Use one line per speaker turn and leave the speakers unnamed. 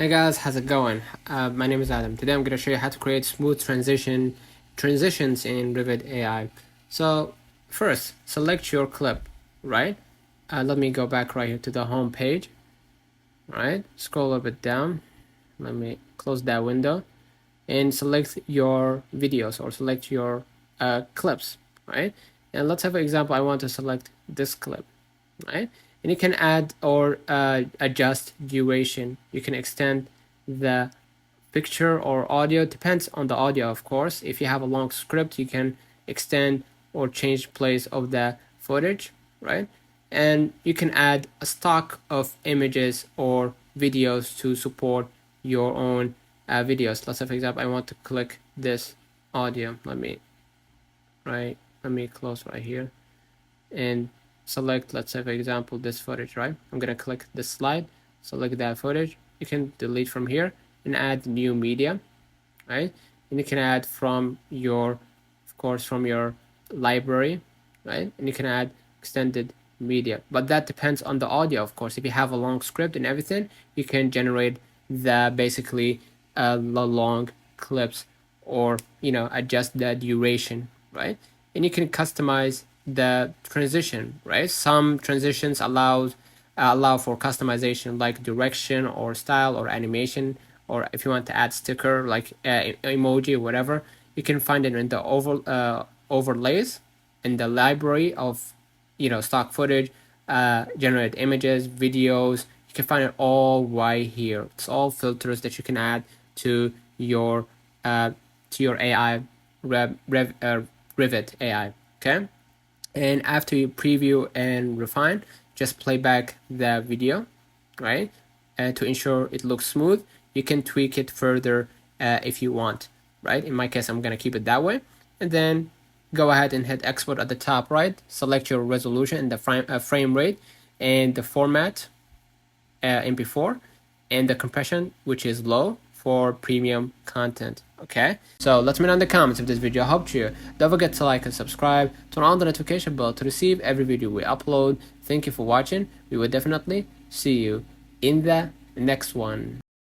Hey guys, how's it going? My name is Adam. Today I'm going to show you how to create smooth transitions in Revid AI. So first, select your clip, right? Let me go back right here to the home page. Right, scroll a bit down. Let me close that window and select your videos or select your clips, right? And let's have an example. I want to select this clip, right? And you can add or adjust duration. You can extend the picture or audio, depends on the audio, of course. If you have a long script, you can extend or change place of the footage, right? And you can add a stock of images or videos to support your own videos. Let's say, for example, I want to click this audio. Let me close right here and select, let's say, for example, this footage, right? I'm gonna click this slide, select that footage. You can delete from here and add new media, right? And you can add from your, of course, from your library, right? And you can add extended media, but that depends on the audio, of course. If you have a long script and everything, you can generate the basically long clips, or adjust the duration, right? And you can customize the transition, right? Some transitions allow for customization, like direction or style or animation, or if you want to add sticker like emoji or whatever, you can find it in the overlays in the library of stock footage, generate images, videos. You can find it all right here. It's all filters that you can add to your AI, Revid AI. Okay, and after you preview and refine, just play back the video, right? And to ensure it looks smooth, you can tweak it further if you want, right? In my case, I'm gonna keep it that way, and then go ahead and hit export at the top right. Select your resolution and the frame rate and the format MP4 and the compression, which is low for premium content. Okay, so let's know in the comments if this video helped you. Don't forget to like and subscribe, turn on the notification bell to receive every video we upload. Thank you for watching. We will definitely see you in the next one.